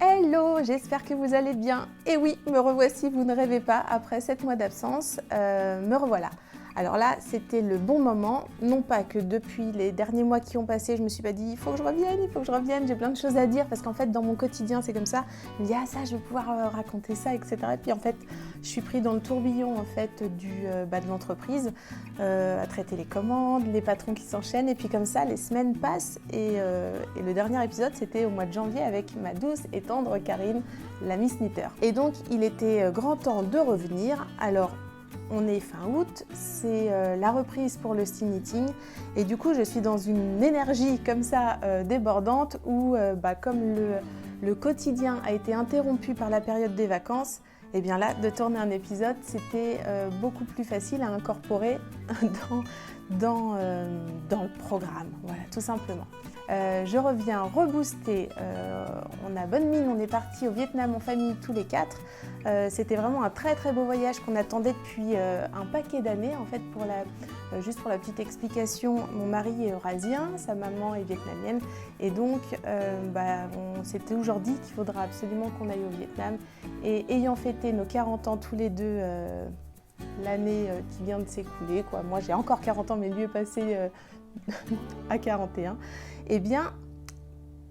Hello, j'espère que vous allez bien. Et oui, me revoici, vous ne rêvez pas, après 7 mois d'absence, me revoilà. Alors là, c'était le bon moment, non pas que depuis les derniers mois qui ont passé, je me suis pas dit il faut que je revienne, j'ai plein de choses à dire, parce qu'en fait dans mon quotidien c'est comme ça, je me dis ah ça je vais pouvoir raconter ça, etc. Et puis en fait je suis pris dans le tourbillon en fait de l'entreprise, à traiter les commandes, les patrons qui s'enchaînent, et puis comme ça les semaines passent, et le dernier épisode c'était au mois de janvier avec ma douce et tendre Karine, la Miss Knitter. Et donc il était grand temps de revenir. Alors on est fin août, c'est la reprise pour le steam knitting et du coup je suis dans une énergie comme ça débordante où comme le quotidien a été interrompu par la période des vacances, et bien là de tourner un épisode c'était beaucoup plus facile à incorporer dans le programme, voilà tout simplement. Je reviens rebooster, on a bonne mine, on est parti au Vietnam en famille tous les 4. C'était vraiment un très très beau voyage qu'on attendait depuis un paquet d'années. En fait, juste pour la petite explication, mon mari est eurasien, sa maman est vietnamienne et donc on s'était aujourd'hui dit qu'il faudra absolument qu'on aille au Vietnam. Et ayant fêté nos 40 ans tous les deux l'année qui vient de s'écouler, moi j'ai encore 40 ans mais lui est passé à 41, eh bien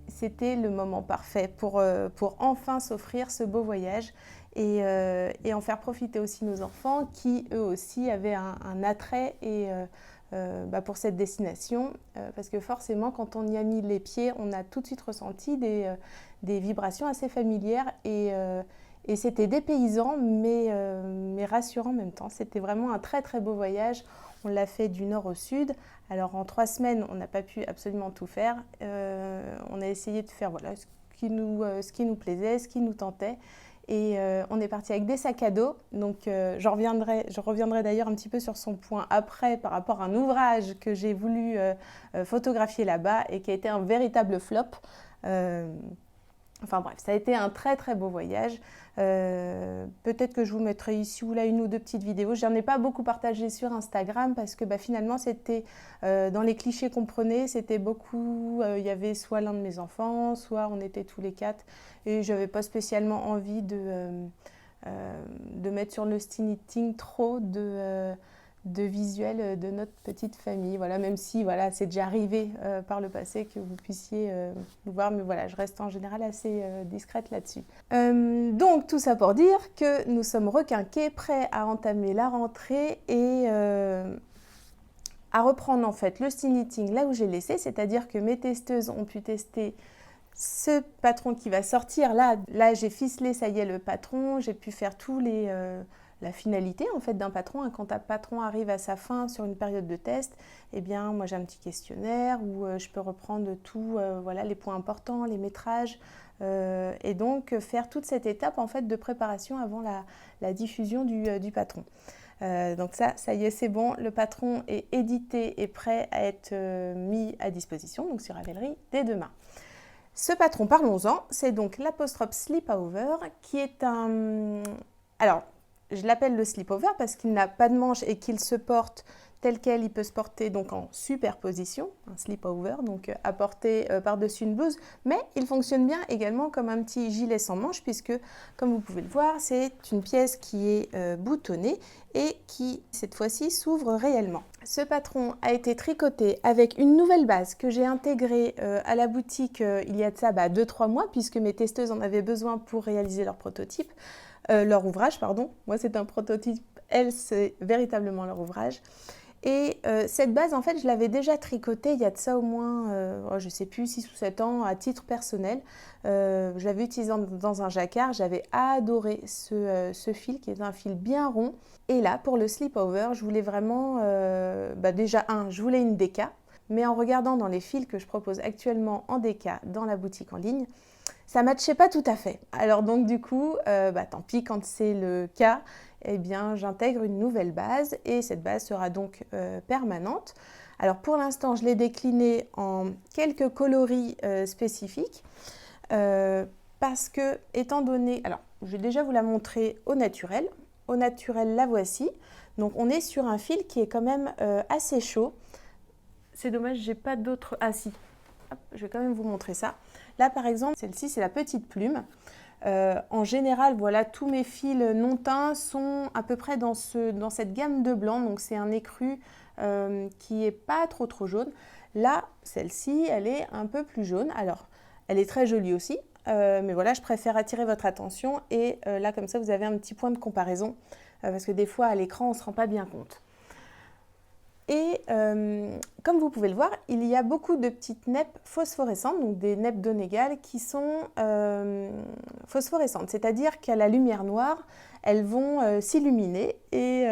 c'était le moment parfait pour enfin s'offrir ce beau voyage et en faire profiter aussi nos enfants qui eux aussi avaient un attrait pour cette destination, parce que forcément quand on y a mis les pieds on a tout de suite ressenti des vibrations assez familières et c'était dépaysant mais rassurant en même temps. C'était vraiment un très très beau voyage. On l'a fait du nord au sud. Alors en 3 semaines, on n'a pas pu absolument tout faire. On a essayé de faire ce qui nous plaisait, ce qui nous tentait. Et on est parti avec des sacs à dos. Donc je reviendrai d'ailleurs un petit peu sur son point après par rapport à un ouvrage que j'ai voulu photographier là-bas et qui a été un véritable flop. Enfin bref, ça a été un très très beau voyage. Peut-être que je vous mettrai ici ou là une ou deux petites vidéos. Je n'en ai pas beaucoup partagé sur Instagram parce que finalement c'était dans les clichés qu'on prenait, c'était beaucoup, il y avait soit l'un de mes enfants, soit on était tous les 4 et je n'avais pas spécialement envie de mettre sur le steam knitting trop de visuels de notre petite famille, voilà, même si c'est déjà arrivé par le passé que vous puissiez nous voir, mais voilà, je reste en général assez discrète là-dessus. Donc tout ça pour dire que nous sommes requinqués, prêts à entamer la rentrée et à reprendre en fait le steam knitting là où j'ai laissé, c'est-à-dire que mes testeuses ont pu tester ce patron qui va sortir. Là j'ai ficelé, ça y est, le patron, j'ai pu faire tous la finalité en fait d'un patron. Quand un patron arrive à sa fin sur une période de test, eh bien moi j'ai un petit questionnaire où je peux reprendre tout, les points importants, les métrages, et donc faire toute cette étape en fait de préparation avant la diffusion du patron. Donc ça y est, c'est bon, le patron est édité et prêt à être mis à disposition donc sur Ravelry dès demain. Ce patron, parlons-en, c'est donc l'apostrophe Slipover qui est un... Alors, je l'appelle le slipover parce qu'il n'a pas de manche et qu'il se porte tel quel. Il peut se porter donc en superposition, un slipover, donc à porter par-dessus une blouse, mais il fonctionne bien également comme un petit gilet sans manche puisque, comme vous pouvez le voir, c'est une pièce qui est boutonnée et qui, cette fois-ci, s'ouvre réellement. Ce patron a été tricoté avec une nouvelle base que j'ai intégrée à la boutique il y a de ça 2-3 mois puisque mes testeuses en avaient besoin pour réaliser leur prototype. Leur ouvrage, pardon. Moi, c'est un prototype. Elle, c'est véritablement leur ouvrage. Et cette base, en fait, je l'avais déjà tricotée il y a de ça au moins, je ne sais plus, 6 ou 7 ans, à titre personnel. Je l'avais utilisé dans un jacquard. J'avais adoré ce fil, qui est un fil bien rond. Et là, pour le slipover, je voulais vraiment, déjà, je voulais une déca. Mais en regardant dans les fils que je propose actuellement en déca dans la boutique en ligne, ça ne matchait pas tout à fait. Alors donc du coup, tant pis, quand c'est le cas, eh bien j'intègre une nouvelle base et cette base sera donc permanente. Alors pour l'instant, je l'ai déclinée en quelques coloris spécifiques parce que, étant donné... Alors, je vais déjà vous la montrer au naturel. Au naturel, la voici. Donc on est sur un fil qui est quand même assez chaud. C'est dommage, j'ai pas d'autres... Ah si, hop, je vais quand même vous montrer ça. Là, par exemple, celle-ci, c'est la petite plume. En général, voilà, tous mes fils non teints sont à peu près dans cette gamme de blanc. Donc, c'est un écru qui n'est pas trop jaune. Là, celle-ci, elle est un peu plus jaune. Alors, elle est très jolie aussi. Mais voilà, je préfère attirer votre attention. Et là, comme ça, vous avez un petit point de comparaison. Parce que des fois, à l'écran, on ne se rend pas bien compte. Et comme vous pouvez le voir, il y a beaucoup de petites neppes phosphorescentes, donc des neppes d'Onégal qui sont phosphorescentes. C'est-à-dire qu'à la lumière noire, elles vont s'illuminer. Et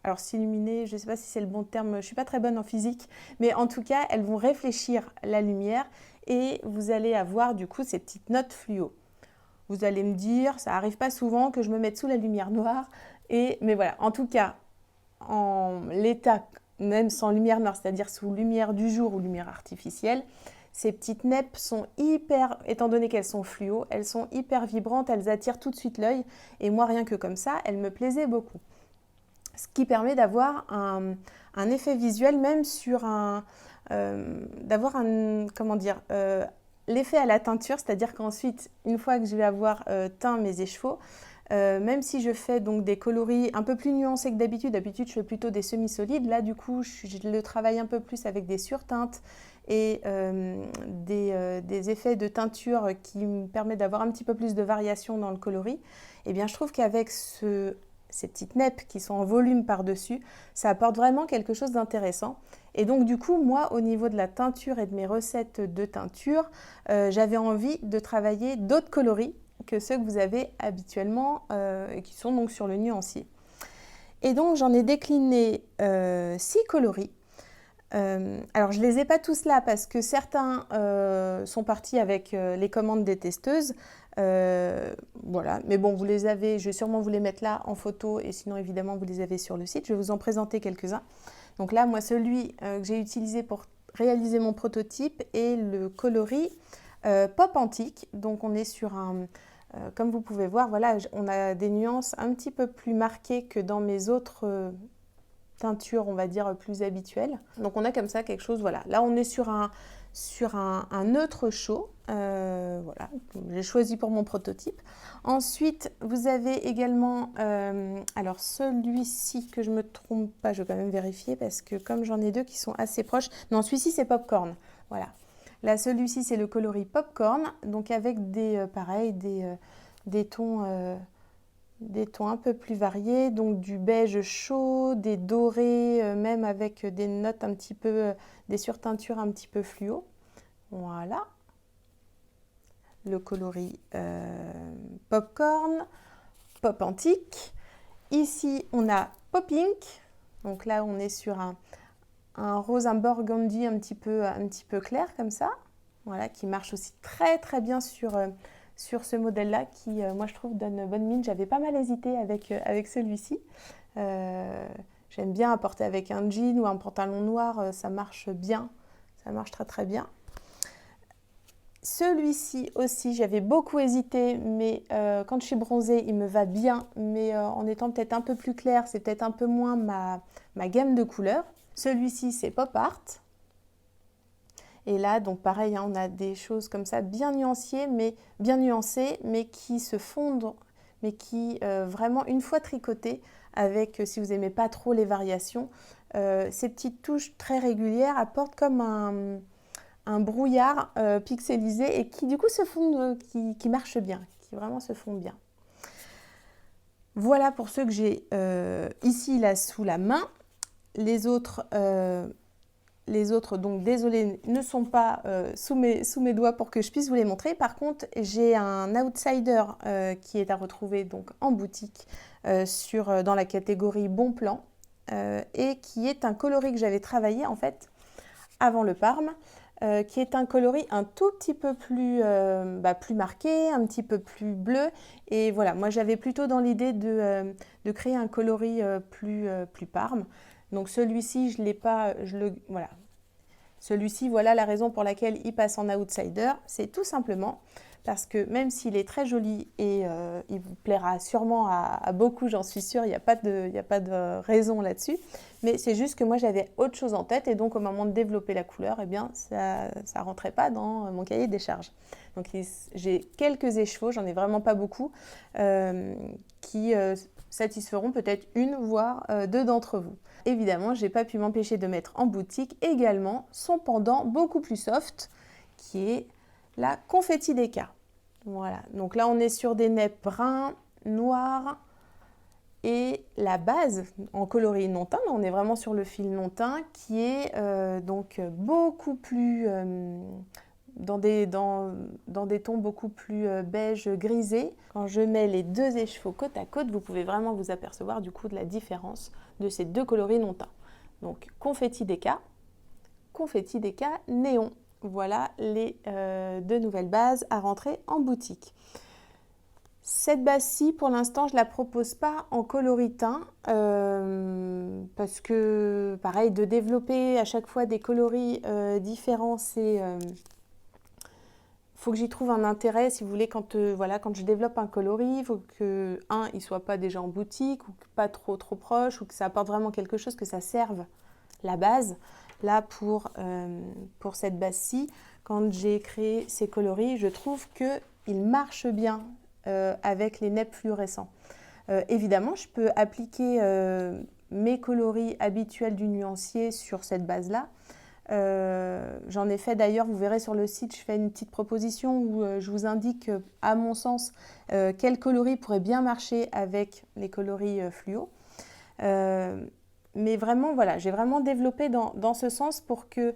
alors s'illuminer, je ne sais pas si c'est le bon terme, je ne suis pas très bonne en physique, mais en tout cas, elles vont réfléchir la lumière et vous allez avoir du coup ces petites notes fluo. Vous allez me dire, ça n'arrive pas souvent que je me mette sous la lumière noire, mais voilà, en tout cas, en l'état, même sans lumière noire, c'est-à-dire sous lumière du jour ou lumière artificielle, ces petites neppes sont hyper, étant donné qu'elles sont fluo, elles sont hyper vibrantes, elles attirent tout de suite l'œil. Et moi, rien que comme ça, elles me plaisaient beaucoup. Ce qui permet d'avoir un effet visuel, même sur d'avoir comment dire, l'effet à la teinture, c'est-à-dire qu'ensuite, une fois que je vais avoir teint mes écheveaux, même si je fais donc des coloris un peu plus nuancés que d'habitude, je fais plutôt des semi-solides, là du coup je le travaille un peu plus avec des surteintes et des effets de teinture qui me permettent d'avoir un petit peu plus de variation dans le coloris. Et bien je trouve qu'avec ces petites neppes qui sont en volume par-dessus, ça apporte vraiment quelque chose d'intéressant. Et donc du coup, moi, au niveau de la teinture et de mes recettes de teinture, j'avais envie de travailler d'autres coloris que ceux que vous avez habituellement et qui sont donc sur le nuancier. Et donc j'en ai décliné 6 coloris. Alors je ne les ai pas tous là parce que certains sont partis avec les commandes des testeuses. Voilà, mais bon, vous les avez, je vais sûrement vous les mettre là en photo et sinon évidemment vous les avez sur le site. Je vais vous en présenter quelques-uns. Donc là, moi, celui que j'ai utilisé pour réaliser mon prototype est le coloris Pop Antique. Donc on est sur comme vous pouvez voir, voilà, on a des nuances un petit peu plus marquées que dans mes autres teintures, on va dire, plus habituelles. Donc on a comme ça quelque chose, voilà. Là, on est sur un neutre chaud, voilà, j'ai choisi pour mon prototype. Ensuite, vous avez également, alors celui-ci, que je ne me trompe pas, je vais quand même vérifier, parce que comme j'en ai deux qui sont assez proches, non, celui-ci c'est Popcorn, voilà. Là, celui-ci, c'est le coloris Popcorn, donc avec pareil, des tons un peu plus variés, donc du beige chaud, des dorés, même avec des notes un petit peu, des surteintures un petit peu fluo. Voilà. Le coloris Popcorn, Pop Antique. Ici, on a Pop Pink. Donc là, on est sur un rose, un burgundy un petit peu clair comme ça, voilà, qui marche aussi très bien sur ce modèle-là, qui, moi, je trouve, donne bonne mine. J'avais pas mal hésité avec celui-ci. J'aime bien apporter avec un jean ou un pantalon noir, ça marche bien, ça marche très bien. Celui-ci aussi, j'avais beaucoup hésité, mais quand je suis bronzée, il me va bien, mais en étant peut-être un peu plus clair, c'est peut-être un peu moins ma gamme de couleurs. Celui-ci, c'est Pop Art. Et là, donc pareil, hein, on a des choses comme ça bien nuancées, mais qui se fondent, mais qui vraiment, une fois tricotées, avec, si vous n'aimez pas trop les variations, ces petites touches très régulières apportent comme un brouillard pixelisé et qui du coup se fondent, qui marchent bien, qui vraiment se fondent bien. Voilà pour ceux que j'ai ici là sous la main. Les autres, donc désolé, ne sont pas sous mes doigts pour que je puisse vous les montrer. Par contre, j'ai un outsider qui est à retrouver donc en boutique dans la catégorie Bon Plan et qui est un coloris que j'avais travaillé en fait avant le Parme, qui est un coloris un tout petit peu plus marqué, un petit peu plus bleu. Et voilà, moi j'avais plutôt dans l'idée de créer un coloris plus Parme. Donc celui-ci, je ne l'ai pas, voilà. Celui-ci, voilà la raison pour laquelle il passe en outsider. C'est tout simplement parce que même s'il est très joli et il vous plaira sûrement à beaucoup, j'en suis sûre, il n'y a pas de raison là-dessus, mais c'est juste que moi j'avais autre chose en tête et donc au moment de développer la couleur, eh bien ça ne rentrait pas dans mon cahier des charges. Donc j'ai quelques écheveaux, j'en ai vraiment pas beaucoup, qui satisferont peut-être une voire deux d'entre vous. Évidemment, je n'ai pas pu m'empêcher de mettre en boutique également son pendant beaucoup plus soft, qui est la Confetti Déca. Voilà, donc là on est sur des neppes bruns, noirs et la base en coloris non teint, on est vraiment sur le fil non teint qui est donc beaucoup plus dans des tons beaucoup plus beige grisé. Quand je mets les deux écheveaux côte à côte, vous pouvez vraiment vous apercevoir du coup de la différence de ces deux coloris non teints. Donc Confetti Déca néon. Voilà les deux nouvelles bases à rentrer en boutique. Cette base-ci, pour l'instant, je ne la propose pas en coloris teint parce que, pareil, de développer à chaque fois des coloris différents, c'est... faut que j'y trouve un intérêt, si vous voulez, quand je développe un coloris, il faut que, il ne soit pas déjà en boutique, ou pas trop proche, ou que ça apporte vraiment quelque chose, que ça serve la base. Là, pour cette base-ci, quand j'ai créé ces coloris, je trouve qu'ils marchent bien avec les neppes fluorescents. Évidemment, je peux appliquer mes coloris habituels du nuancier sur cette base-là. J'en ai fait d'ailleurs, vous verrez sur le site, je fais une petite proposition où je vous indique, à mon sens, quel coloris pourrait bien marcher avec les coloris fluo. Mais vraiment, voilà, j'ai vraiment développé dans ce sens pour que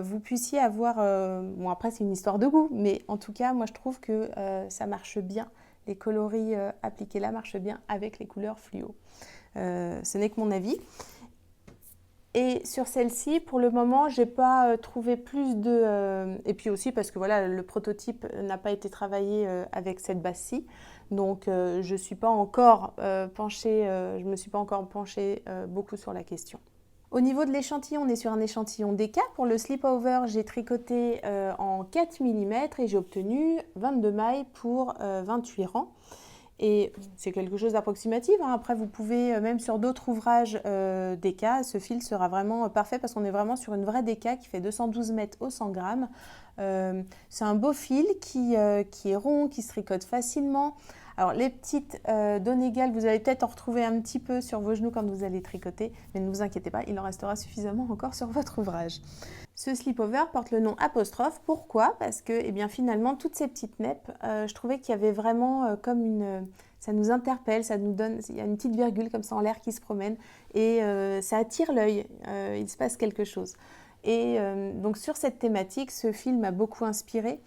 vous puissiez avoir... bon, après, c'est une histoire de goût, mais en tout cas, moi, je trouve que ça marche bien. Les coloris appliqués là marchent bien avec les couleurs fluo. Ce n'est que mon avis. Et sur celle-ci, pour le moment, je n'ai pas trouvé plus de... et puis aussi parce que voilà, le prototype n'a pas été travaillé avec cette base-ci. Donc, je ne suis pas encore penchée beaucoup sur la question. Au niveau de l'échantillon, on est sur un échantillon Déca. Pour le slip-over, j'ai tricoté en 4 mm et j'ai obtenu 22 mailles pour 28 rangs. Et c'est quelque chose d'approximatif. Après, vous pouvez, même sur d'autres ouvrages Déca, ce fil sera vraiment parfait parce qu'on est vraiment sur une vraie Déca qui fait 212 mètres au 100 grammes. C'est un beau fil qui est rond, qui se tricote facilement. Alors, les petites Donegal, vous allez peut-être en retrouver un petit peu sur vos genoux quand vous allez tricoter, mais ne vous inquiétez pas, il en restera suffisamment encore sur votre ouvrage. Ce slip-over porte le nom apostrophe. Pourquoi? Parce que finalement, toutes ces petites neppes, je trouvais qu'il y avait vraiment comme une... ça nous interpelle, ça nous donne... il y a une petite virgule comme ça en l'air qui se promène et ça attire l'œil, il se passe quelque chose. Et donc sur cette thématique, ce fil m'a beaucoup inspirée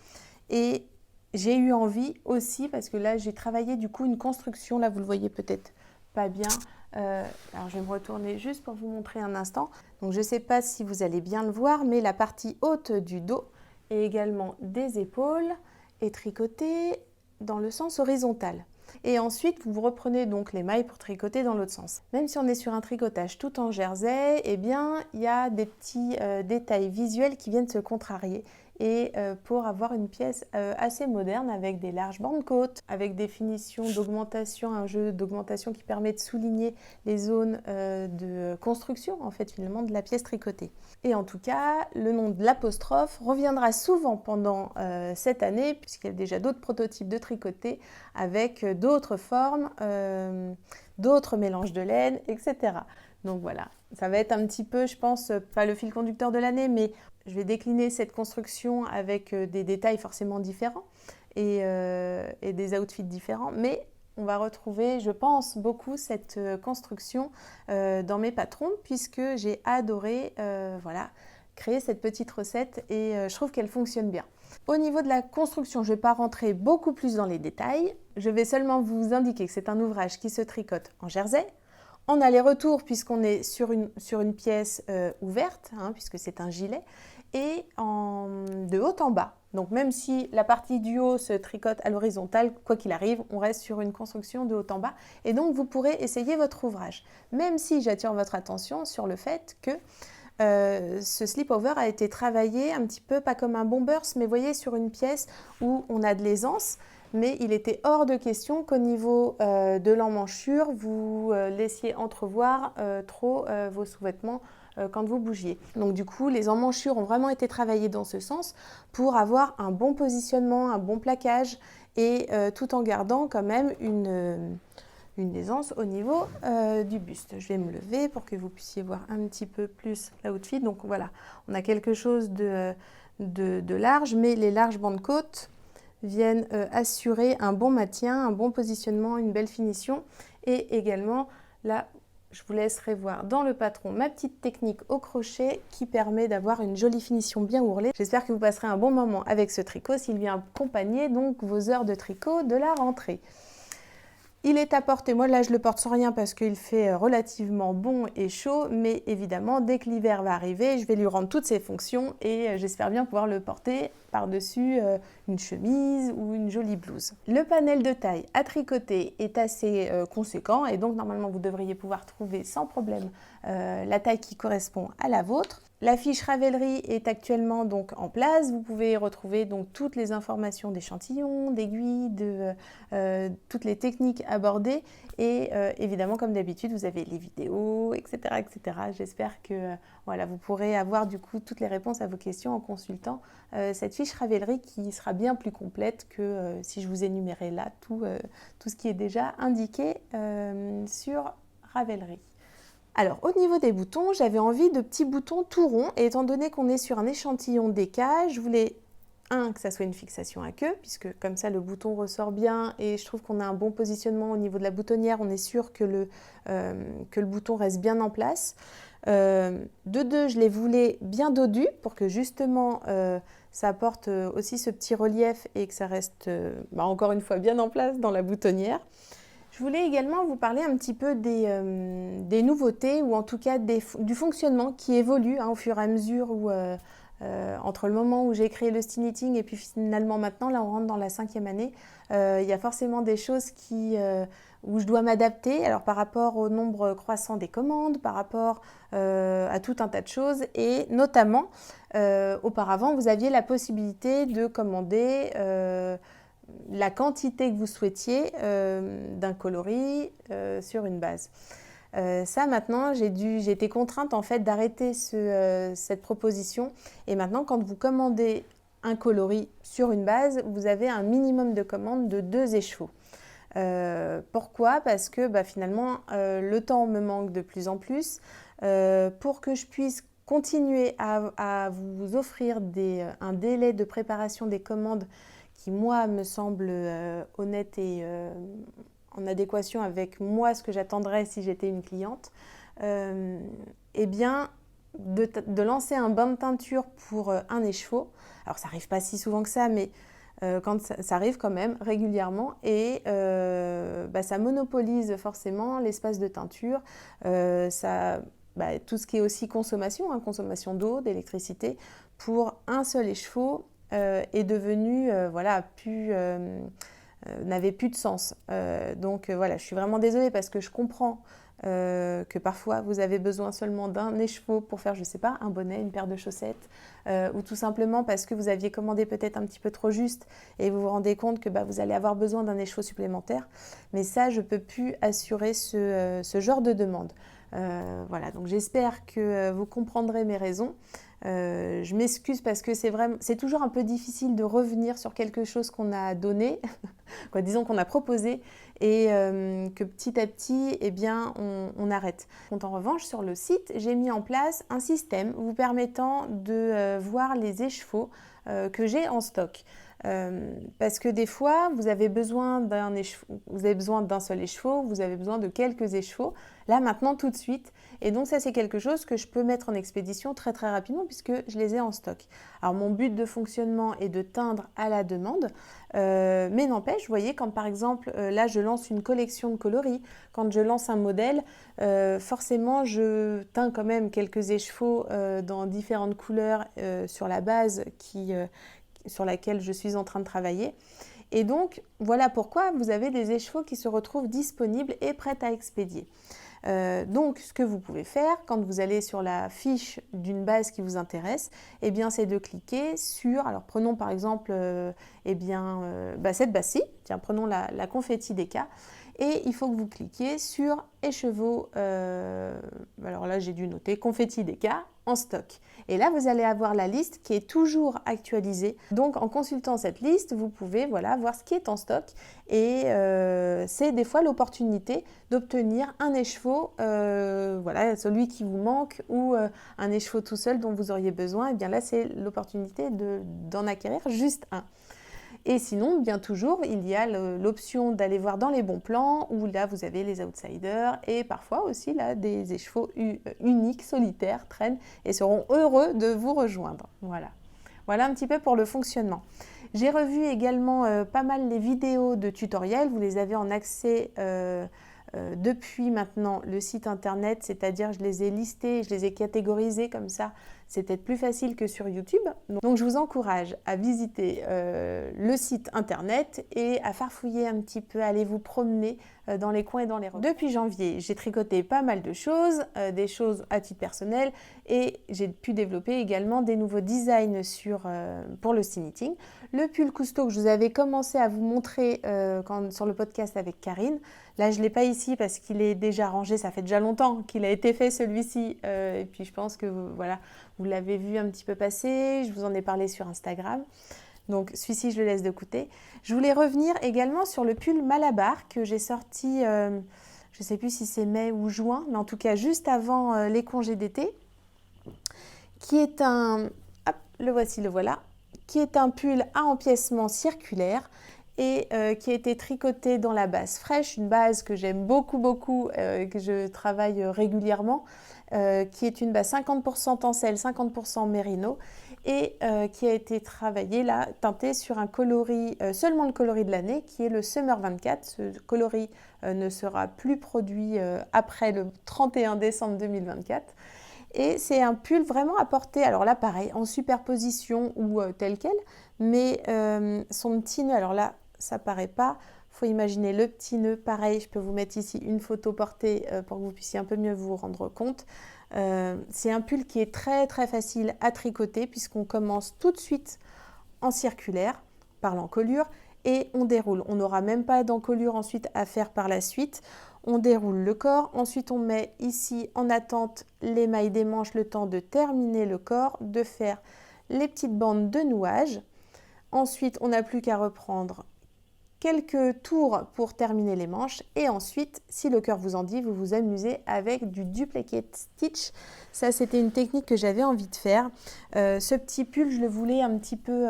et j'ai eu envie aussi, parce que là j'ai travaillé du coup une construction, là vous le voyez peut-être pas bien, alors je vais me retourner juste pour vous montrer un instant. Donc je ne sais pas si vous allez bien le voir, mais la partie haute du dos et également des épaules est tricotée dans le sens horizontal. Et ensuite, vous reprenez donc les mailles pour tricoter dans l'autre sens. Même si on est sur un tricotage tout en jersey, il y a des petits détails visuels qui viennent se contrarier. Et pour avoir une pièce assez moderne avec des larges bandes côtes, avec des finitions d'augmentation, un jeu d'augmentation qui permet de souligner les zones de construction en fait finalement de la pièce tricotée. Et en tout cas, le nom de l'apostrophe reviendra souvent pendant cette année puisqu'il y a déjà d'autres prototypes de tricotés avec d'autres formes, d'autres mélanges de laine, etc. Donc voilà, ça va être un petit peu, je pense, pas le fil conducteur de l'année, mais je vais décliner cette construction avec des détails forcément différents et des outfits différents. Mais on va retrouver, je pense, beaucoup cette construction dans mes patrons puisque j'ai adoré créer cette petite recette et je trouve qu'elle fonctionne bien. Au niveau de la construction, je ne vais pas rentrer beaucoup plus dans les détails. Je vais seulement vous indiquer que c'est un ouvrage qui se tricote en jersey, en aller-retour puisqu'on est sur une pièce ouverte, puisque c'est un gilet, et de haut en bas. Donc même si la partie du haut se tricote à l'horizontale, quoi qu'il arrive, on reste sur une construction de haut en bas. Et donc vous pourrez essayer votre ouvrage. Même si j'attire votre attention sur le fait que ce slip-over a été travaillé un petit peu, pas comme un bombers, mais vous voyez, sur une pièce où on a de l'aisance, mais il était hors de question qu'au niveau de l'emmanchure, vous laissiez entrevoir trop vos sous-vêtements quand vous bougiez. Donc du coup, les emmanchures ont vraiment été travaillées dans ce sens pour avoir un bon positionnement, un bon plaquage et tout en gardant quand même une aisance au niveau du buste. Je vais me lever pour que vous puissiez voir un petit peu plus l'outfit. Donc voilà, on a quelque chose de large, mais les larges bandes côtes viennent assurer un bon maintien, un bon positionnement, une belle finition. Et également, là, je vous laisserai voir dans le patron ma petite technique au crochet qui permet d'avoir une jolie finition bien ourlée. J'espère que vous passerez un bon moment avec ce tricot s'il vient accompagner donc vos heures de tricot de la rentrée. Il est à porter, moi là je le porte sans rien parce qu'il fait relativement bon et chaud, mais évidemment dès que l'hiver va arriver, je vais lui rendre toutes ses fonctions et j'espère bien pouvoir le porter par-dessus une chemise ou une jolie blouse. Le panel de taille à tricoter est assez conséquent et donc normalement vous devriez pouvoir trouver sans problème la taille qui correspond à la vôtre. La fiche Ravelry est actuellement donc en place. Vous pouvez y retrouver donc toutes les informations d'échantillons, d'aiguilles, de toutes les techniques abordées et évidemment comme d'habitude vous avez les vidéos, etc., etc. J'espère que voilà, vous pourrez avoir du coup toutes les réponses à vos questions en consultant cette fiche Ravelry qui sera bien plus complète que si je vous énumérais là tout ce qui est déjà indiqué sur Ravelry. Alors, au niveau des boutons, j'avais envie de petits boutons tout ronds. Et étant donné qu'on est sur un échantillon DK, je voulais, que ça soit une fixation à queue, puisque comme ça, le bouton ressort bien. Et je trouve qu'on a un bon positionnement au niveau de la boutonnière. On est sûr que le bouton reste bien en place. De deux, je les voulais bien dodus pour que justement, ça apporte aussi ce petit relief et que ça reste, encore une fois, bien en place dans la boutonnière. Je voulais également vous parler un petit peu des nouveautés ou en tout cas du fonctionnement qui évolue au fur et à mesure où, entre le moment où j'ai créé le Style Knitting et puis finalement maintenant, là on rentre dans la 5e année, il y a forcément des choses où je dois m'adapter, alors par rapport au nombre croissant des commandes, par rapport à tout un tas de choses et notamment, auparavant vous aviez la possibilité de commander la quantité que vous souhaitiez d'un coloris sur une base. Ça maintenant, j'ai été contrainte en fait d'arrêter cette proposition et maintenant quand vous commandez un coloris sur une base, vous avez un minimum de commandes de 2 écheveaux. Pourquoi? Parce que finalement le temps me manque de plus en plus. Pour que je puisse continuer à vous offrir un délai de préparation des commandes qui, moi, me semble honnête et en adéquation avec moi, ce que j'attendrais si j'étais une cliente, eh bien, de lancer un bain de teinture pour un écheveau. Alors, ça n'arrive pas si souvent que ça, mais quand ça arrive quand même régulièrement et ça monopolise forcément l'espace de teinture. Tout ce qui est aussi consommation, consommation d'eau, d'électricité, pour un seul écheveau, est devenu n'avait plus de sens. Donc voilà, je suis vraiment désolée parce que je comprends que parfois vous avez besoin seulement d'un écheveau pour faire, je sais pas, un bonnet, une paire de chaussettes, ou tout simplement parce que vous aviez commandé peut-être un petit peu trop juste et vous vous rendez compte que vous allez avoir besoin d'un écheveau supplémentaire. Mais ça, je peux plus assurer ce genre de demande. Voilà, donc j'espère que vous comprendrez mes raisons. Je m'excuse parce que c'est toujours un peu difficile de revenir sur quelque chose qu'on a donné, disons qu'on a proposé, et que petit à petit, on arrête. En revanche, sur le site, j'ai mis en place un système vous permettant de voir les écheveaux que j'ai en stock. Parce que des fois, vous avez besoin d'un seul écheveau, vous avez besoin de quelques écheveaux, là maintenant tout de suite. Et donc ça c'est quelque chose que je peux mettre en expédition très très rapidement puisque je les ai en stock. Alors mon but de fonctionnement est de teindre à la demande, mais n'empêche, vous voyez, quand par exemple là je lance une collection de coloris, quand je lance un modèle, forcément je teins quand même quelques écheveaux dans différentes couleurs sur la base sur laquelle je suis en train de travailler. Et donc, voilà pourquoi vous avez des écheveaux qui se retrouvent disponibles et prêts à expédier. Donc, ce que vous pouvez faire quand vous allez sur la fiche d'une base qui vous intéresse, eh bien, c'est de cliquer sur, alors prenons par exemple cette base-ci, tiens, prenons la confetti Deka, et il faut que vous cliquiez sur écheveau, alors là j'ai dû noter confetti Deka en stock. Et là, vous allez avoir la liste qui est toujours actualisée. Donc, en consultant cette liste, vous pouvez voir ce qui est en stock. Et c'est des fois l'opportunité d'obtenir un écheveau, celui qui vous manque ou un écheveau tout seul dont vous auriez besoin. Et bien là, c'est l'opportunité d'en acquérir juste un. Et sinon, bien toujours, il y a l'option d'aller voir dans les bons plans où là, vous avez les outsiders et parfois aussi là, des écheveaux uniques, solitaires, traînent et seront heureux de vous rejoindre. Voilà un petit peu pour le fonctionnement. J'ai revu également pas mal les vidéos de tutoriels. Vous les avez en accès depuis maintenant le site internet, c'est-à-dire je les ai listés, je les ai catégorisés comme ça, c'est peut-être plus facile que sur YouTube. Donc je vous encourage à visiter le site internet et à farfouiller un petit peu, à aller vous promener dans les coins et dans les recoins. Depuis janvier, j'ai tricoté pas mal de choses, des choses à titre personnel et j'ai pu développer également des nouveaux designs pour le style knitting. Le pull Cousteau que je vous avais commencé à vous montrer sur le podcast avec Karine, là je ne l'ai pas ici parce qu'il est déjà rangé, ça fait déjà longtemps qu'il a été fait celui-ci et puis je pense que vous l'avez vu un petit peu passer, je vous en ai parlé sur Instagram. Donc celui-ci, je le laisse de côté. Je voulais revenir également sur le pull Malabar que j'ai sorti, je ne sais plus si c'est mai ou juin, mais en tout cas juste avant les congés d'été, qui est le voici, le voilà, qui est un pull à empiècement circulaire et qui a été tricoté dans la base fraîche, une base que j'aime beaucoup, que je travaille régulièrement, qui est une base 50% tencel, 50% mérino et qui a été travaillée là, teintée sur un coloris, seulement le coloris de l'année, qui est le Summer 24. Ce coloris ne sera plus produit après le 31 décembre 2024. Et c'est un pull vraiment à porter, alors là pareil, en superposition ou tel quel, mais son petit nœud, alors là ça paraît pas, il faut imaginer le petit nœud, pareil, je peux vous mettre ici une photo portée pour que vous puissiez un peu mieux vous rendre compte. C'est un pull qui est très très facile à tricoter puisqu'on commence tout de suite en circulaire par l'encolure et on déroule. On n'aura même pas d'encolure ensuite à faire par la suite. On déroule le corps, ensuite on met ici en attente les mailles des manches, le temps de terminer le corps, de faire les petites bandes de nouage. Ensuite, on n'a plus qu'à reprendre quelques tours pour terminer les manches et ensuite, si le cœur vous en dit, vous vous amusez avec du duplicate stitch. Ça, c'était une technique que j'avais envie de faire. Ce petit pull, je le voulais un petit peu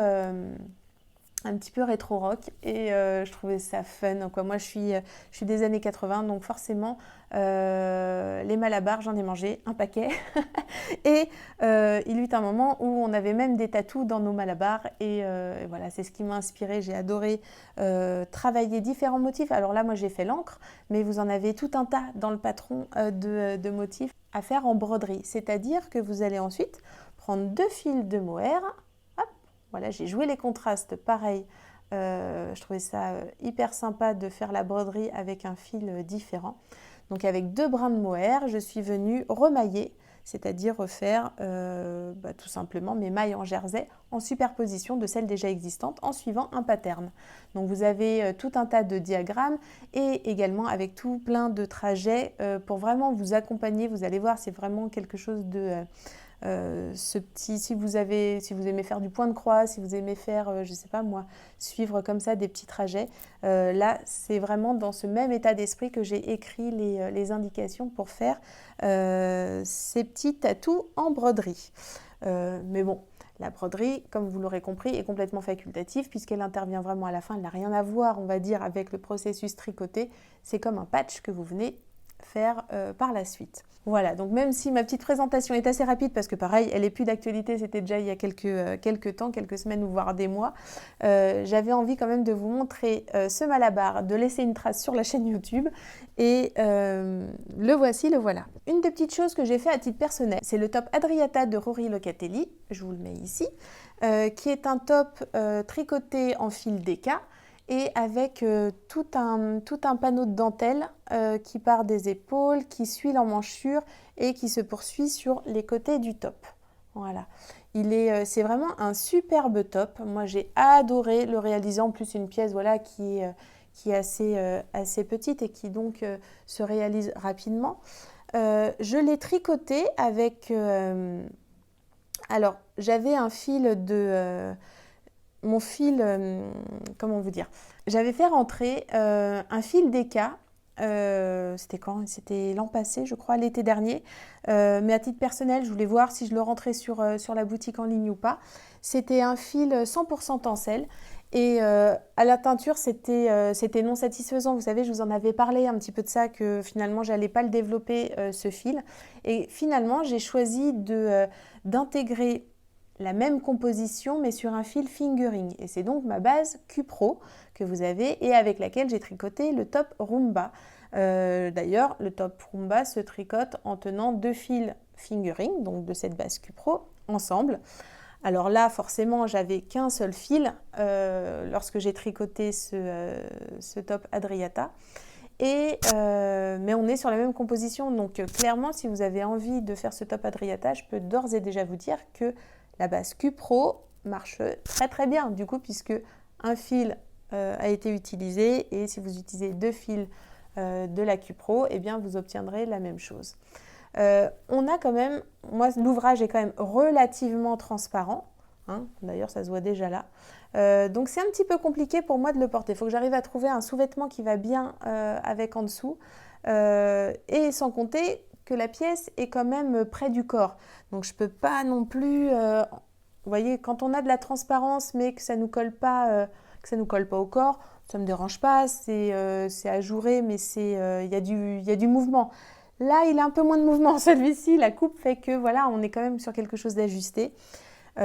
rétro rock et je trouvais ça fun quoi. Moi je suis des années 80 donc forcément les Malabar j'en ai mangé un paquet et il eut un moment où on avait même des tatous dans nos Malabar et voilà, c'est ce qui m'a inspiré. J'ai adoré travailler différents motifs. Alors là moi j'ai fait l'encre mais vous en avez tout un tas dans le patron de motifs à faire en broderie, c'est-à-dire que vous allez ensuite prendre 2 fils de mohair. Voilà, j'ai joué les contrastes, pareil, je trouvais ça hyper sympa de faire la broderie avec un fil différent. Donc avec 2 brins de mohair, je suis venue remailler, c'est-à-dire refaire tout simplement mes mailles en jersey en superposition de celles déjà existantes en suivant un pattern. Donc vous avez tout un tas de diagrammes et également avec tout plein de trajets pour vraiment vous accompagner. Vous allez voir, c'est vraiment quelque chose de... si vous aimez faire du point de croix, si vous aimez faire, je sais pas moi, suivre comme ça des petits trajets, là c'est vraiment dans ce même état d'esprit que j'ai écrit les indications pour faire ces petits tatous en broderie. Mais bon, la broderie, comme vous l'aurez compris, est complètement facultative puisqu'elle intervient vraiment à la fin, elle n'a rien à voir, on va dire, avec le processus tricoté, c'est comme un patch que vous venez faire par la suite. Voilà, donc même si ma petite présentation est assez rapide parce que pareil, elle n'est plus d'actualité, c'était déjà il y a quelques temps, quelques semaines ou voire des mois, j'avais envie quand même de vous montrer ce Malabar, de laisser une trace sur la chaîne YouTube et le voici, le voilà. Une des petites choses que j'ai fait à titre personnel, c'est le top Adriata de Rory Locatelli, je vous le mets ici, qui est un top tricoté en fil Deka. et avec tout un panneau de dentelle qui part des épaules, qui suit l'emmanchure et qui se poursuit sur les côtés du top. Voilà. C'est vraiment un superbe top. Moi, j'ai adoré le réaliser. En plus, une pièce voilà, qui est assez petite et qui donc se réalise rapidement. Je l'ai tricoté avec... alors, j'avais un fil de... mon fil... comment vous dire? J'avais fait rentrer un fil d'Eka. C'était quand? C'était l'an passé, je crois, l'été dernier. Mais à titre personnel, je voulais voir si je le rentrais sur la boutique en ligne ou pas. C'était un fil 100% tencel. Et à la teinture, c'était non satisfaisant. Vous savez, je vous en avais parlé un petit peu de ça, que finalement, je n'allais pas le développer, ce fil. Et finalement, j'ai choisi d'intégrer la même composition, mais sur un fil fingering. Et c'est donc ma base Q-Pro que vous avez et avec laquelle j'ai tricoté le top Rumba. D'ailleurs, le top Rumba se tricote en tenant 2 fils fingering, donc de cette base Q-Pro, ensemble. Alors là, forcément, j'avais qu'un seul fil lorsque j'ai tricoté ce top Adriata. Mais on est sur la même composition, donc clairement, si vous avez envie de faire ce top Adriata, je peux d'ores et déjà vous dire que la base Q-Pro marche très très bien, du coup, puisque un fil a été utilisé et si vous utilisez 2 fils de la Q-Pro, eh bien, vous obtiendrez la même chose. On a quand même, moi, l'ouvrage est quand même relativement transparent, hein, d'ailleurs, ça se voit déjà là. Donc, c'est un petit peu compliqué pour moi de le porter. Il faut que j'arrive à trouver un sous-vêtement qui va bien avec en dessous. Et sans compter que la pièce est quand même près du corps. Donc je ne peux pas non plus... vous voyez, quand on a de la transparence mais que ça ne nous colle pas au corps, ça ne me dérange pas, c'est ajouré mais il y a du mouvement. Là, il a un peu moins de mouvement, celui-ci. La coupe fait que voilà, on est quand même sur quelque chose d'ajusté. Il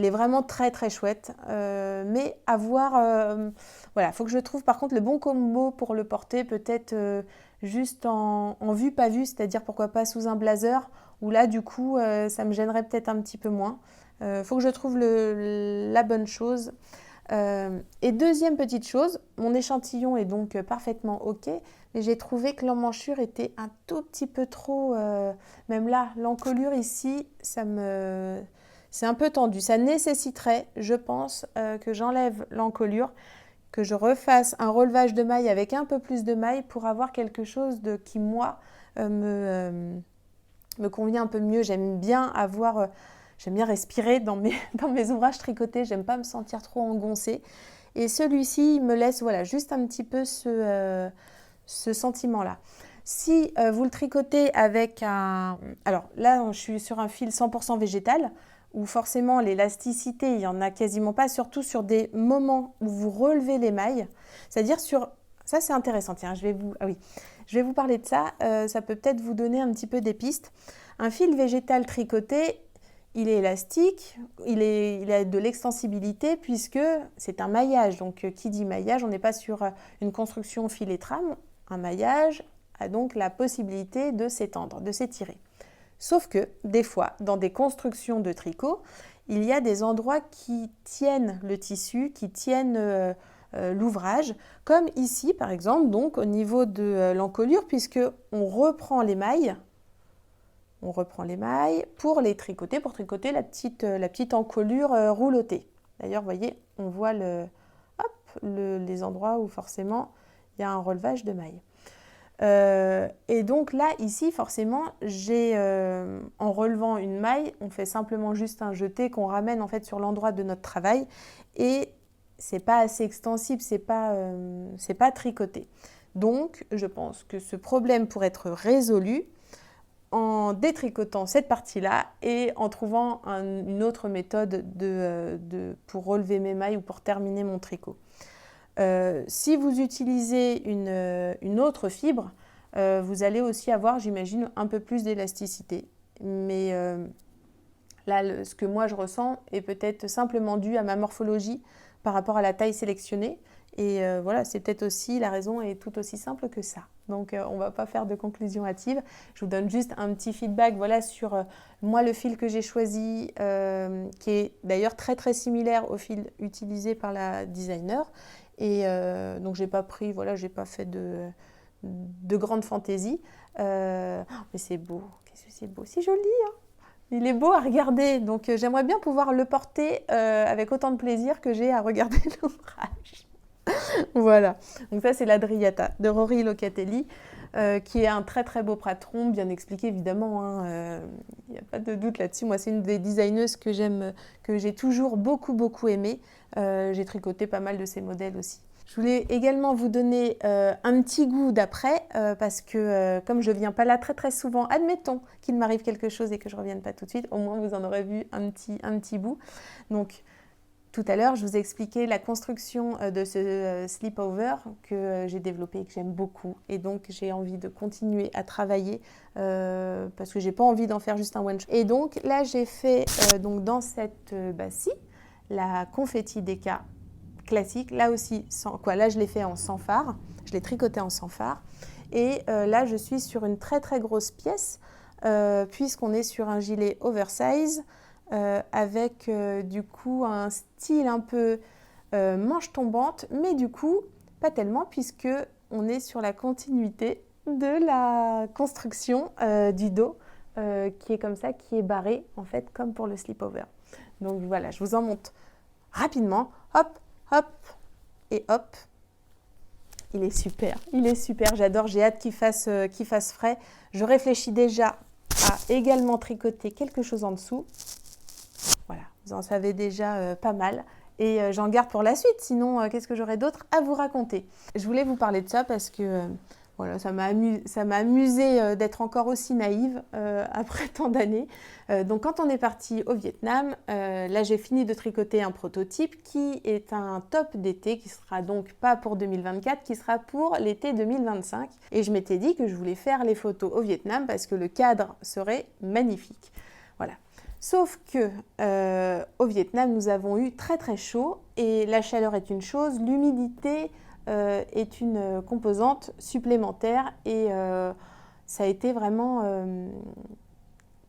est vraiment très très chouette, mais à voir, voilà, il faut que je trouve par contre le bon combo pour le porter, peut-être juste en vue pas vue, c'est-à-dire pourquoi pas sous un blazer, où là du coup ça me gênerait peut-être un petit peu moins. Faut que je trouve la bonne chose. Et deuxième petite chose, mon échantillon est donc parfaitement ok, mais j'ai trouvé que l'emmanchure était un tout petit peu trop, même là, l'encolure ici, c'est un peu tendu. Ça nécessiterait, je pense, que j'enlève l'encolure, que je refasse un relevage de maille avec un peu plus de maille pour avoir quelque chose qui, moi, me convient un peu mieux. J'aime bien respirer dans mes ouvrages tricotés. J'aime pas me sentir trop engoncée. Et celui-ci, il me laisse voilà, juste un petit peu ce sentiment-là. Si vous le tricotez avec un... Alors là, je suis sur un fil 100% végétal, où forcément l'élasticité, il n'y en a quasiment pas, surtout sur des moments où vous relevez les mailles. C'est-à-dire ça c'est intéressant, tiens, je vais vous parler de ça, ça peut peut-être vous donner un petit peu des pistes. Un fil végétal tricoté, il est élastique, il a de l'extensibilité puisque c'est un maillage. Donc qui dit maillage, on n'est pas sur une construction fil et trame. Un maillage a donc la possibilité de s'étendre, de s'étirer. Sauf que, des fois, dans des constructions de tricot, il y a des endroits qui tiennent le tissu, qui tiennent l'ouvrage, comme ici, par exemple, donc au niveau de l'encolure, puisque on reprend les mailles pour les tricoter, pour tricoter la petite encolure roulottée. D'ailleurs, vous voyez, on voit les endroits où forcément il y a un relevage de mailles. Et donc là, ici, forcément, en relevant une maille, on fait simplement juste un jeté qu'on ramène en fait sur l'endroit de notre travail et c'est pas assez extensible, c'est pas tricoté. Donc, je pense que ce problème pourrait être résolu en détricotant cette partie-là et en trouvant une autre méthode pour relever mes mailles ou pour terminer mon tricot. Si vous utilisez une autre fibre, vous allez aussi avoir, j'imagine, un peu plus d'élasticité. Mais là, ce que moi je ressens est peut-être simplement dû à ma morphologie par rapport à la taille sélectionnée Et voilà, c'est peut-être aussi, la raison est tout aussi simple que ça. Donc on ne va pas faire de conclusion hâtive. Je vous donne juste un petit feedback voilà, sur moi le fil que j'ai choisi, qui est d'ailleurs très très similaire au fil utilisé par la designer. Et donc j'ai pas pris, voilà, j'ai pas fait de grande fantaisie. Mais c'est beau, qu'est-ce que c'est beau, c'est joli, hein. Il est beau à regarder, donc j'aimerais bien pouvoir le porter avec autant de plaisir que j'ai à regarder l'ouvrage. Voilà, donc ça c'est l'Adriata de Rory Locatelli, qui est un très très beau patron, bien expliqué évidemment, hein, il n'y a pas de doute là-dessus. Moi c'est une des designeuses que j'aime, que j'ai toujours beaucoup aimé. J'ai tricoté pas mal de ses modèles aussi. Je voulais également vous donner un petit goût d'après, parce que comme je ne viens pas là très souvent, admettons qu'il m'arrive quelque chose et que je ne revienne pas tout de suite, au moins vous en aurez vu un petit bout. Donc tout à l'heure, je vous ai expliqué la construction de ce sleepover que j'ai développé et que j'aime beaucoup. Et donc, j'ai envie de continuer à travailler parce que j'ai pas envie d'en faire juste un one-shot. Et donc, là, j'ai fait donc dans cette bas-ci, la confetti Deka classique. Là aussi, là, je l'ai fait en sans phare. Je l'ai tricoté en sans phare. Et là, je suis sur une très grosse pièce puisqu'on est sur un gilet oversize. Avec du coup un style un peu manche tombante, mais du coup pas tellement puisque on est sur la continuité de la construction du dos qui est comme ça, qui est barré en fait comme pour le sleepover. Donc voilà, je vous en montre rapidement, hop, et hop. Il est super, j'adore, j'ai hâte qu'il fasse frais. Je réfléchis déjà à également tricoter quelque chose en dessous. Voilà, vous en savez déjà pas mal et j'en garde pour la suite, sinon qu'est-ce que j'aurais d'autre à vous raconter? Je voulais vous parler de ça parce que voilà, ça m'a amusé d'être encore aussi naïve après tant d'années. Donc quand on est parti au Vietnam, là j'ai fini de tricoter un prototype qui est un top d'été, qui sera donc pas pour 2024, qui sera pour l'été 2025. Et je m'étais dit que je voulais faire les photos au Vietnam parce que le cadre serait magnifique. Voilà. Sauf que au Vietnam, nous avons eu très chaud et la chaleur est une chose, l'humidité est une composante supplémentaire et ça a été vraiment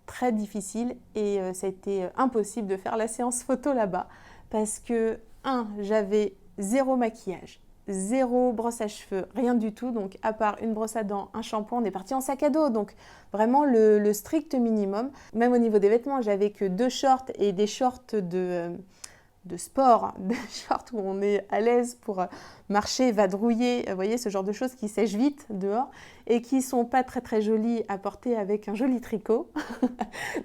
très difficile et ça a été impossible de faire la séance photo là-bas parce que, j'avais zéro maquillage, zéro brosse à cheveux, rien du tout. Donc, à part une brosse à dents, un shampoing, on est parti en sac à dos. Donc, vraiment le strict minimum. Même au niveau des vêtements, j'avais que 2 shorts et des shorts de sport, des shorts où on est à l'aise pour marcher, vadrouiller, vous voyez, ce genre de choses qui sèchent vite dehors et qui sont pas très jolies à porter avec un joli tricot.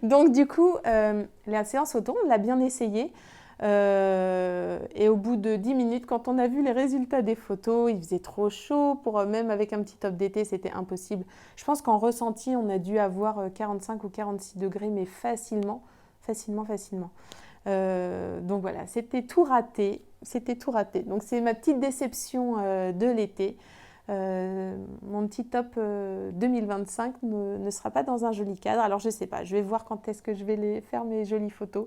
Donc, du coup, la séance photo, on l'a bien essayé. Et au bout de 10 minutes, quand on a vu les résultats des photos, il faisait trop chaud, même avec un petit top d'été, c'était impossible. Je pense qu'en ressenti, on a dû avoir 45 ou 46 degrés, mais facilement. Donc voilà, c'était tout raté. Donc c'est ma petite déception de l'été. Mon petit top 2025 ne sera pas dans un joli cadre. Alors je sais pas, je vais voir quand est-ce que je vais faire mes jolies photos.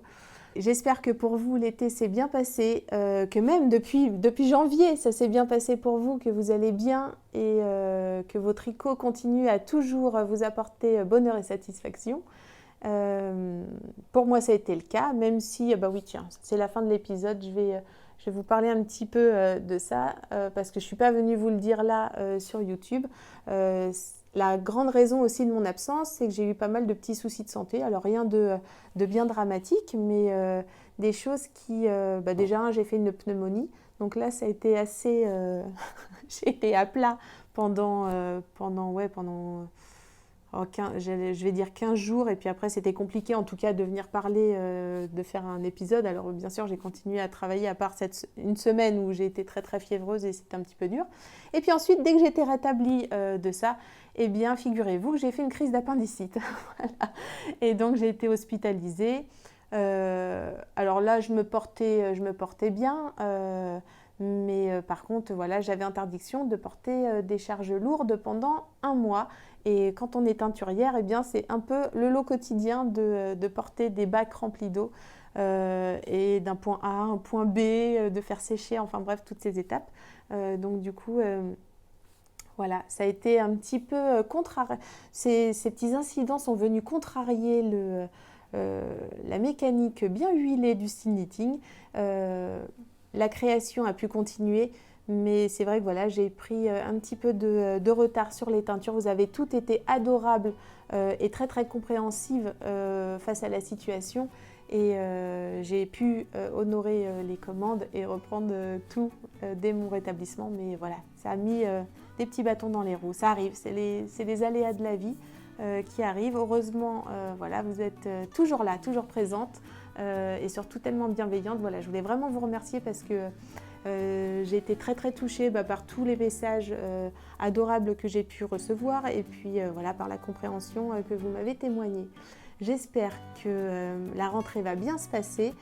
J'espère que pour vous, l'été s'est bien passé, que même depuis janvier, ça s'est bien passé pour vous, que vous allez bien et que vos tricots continuent à toujours vous apporter bonheur et satisfaction. Pour moi, ça a été le cas, même si, oui, tiens, c'est la fin de l'épisode, je vais vous parler un petit peu de ça, parce que je ne suis pas venue vous le dire là sur YouTube. La grande raison aussi de mon absence, c'est que j'ai eu pas mal de petits soucis de santé. Alors rien de bien dramatique, mais des choses qui... déjà, j'ai fait une pneumonie. Donc là, ça a été assez... j'ai été à plat pendant je vais dire 15 jours. Et puis après, c'était compliqué en tout cas de venir parler, de faire un épisode. Alors bien sûr, j'ai continué à travailler à part une semaine où j'ai été très fiévreuse et c'était un petit peu dur. Et puis ensuite, dès que j'étais rétablie de ça, eh bien, figurez-vous que j'ai fait une crise d'appendicite. Voilà. Et donc, j'ai été hospitalisée. Alors là, je me portais bien, mais par contre, voilà, j'avais interdiction de porter des charges lourdes pendant 1 mois. Et quand on est teinturière, eh bien, c'est un peu le lot quotidien de porter des bacs remplis d'eau. et d'un point A à un point B, de faire sécher, enfin bref, toutes ces étapes. Donc du coup, voilà, ça a été un petit peu contrarié. Ces petits incidents sont venus contrarier la mécanique bien huilée du steel knitting. La création a pu continuer, mais c'est vrai que voilà, j'ai pris un petit peu de retard sur les teintures. Vous avez toutes été adorables et très très compréhensives face à la situation. Et j'ai pu honorer les commandes et reprendre tout dès mon rétablissement. Mais voilà, ça a mis des petits bâtons dans les roues. Ça arrive, c'est les aléas de la vie qui arrivent. Heureusement, voilà, vous êtes toujours là, toujours présente et surtout tellement bienveillante. Voilà, je voulais vraiment vous remercier parce que j'ai été très très touchée par tous les messages adorables que j'ai pu recevoir et puis voilà, par la compréhension que vous m'avez témoignée. J'espère que la rentrée va bien se passer.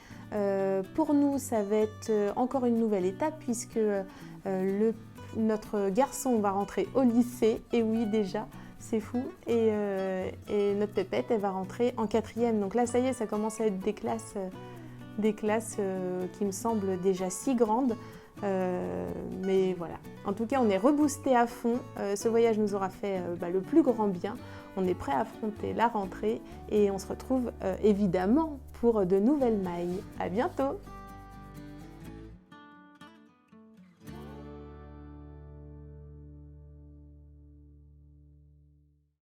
Pour nous, ça va être encore une nouvelle étape puisque notre garçon va rentrer au lycée. Et oui, déjà, c'est fou. Et notre pépette, elle va rentrer en 4e. Donc là, ça y est, ça commence à être des classes qui me semblent déjà si grandes. Mais voilà, en tout cas on est reboosté à fond, ce voyage nous aura fait le plus grand bien, on est prêt à affronter la rentrée et on se retrouve évidemment pour de nouvelles mailles. À bientôt!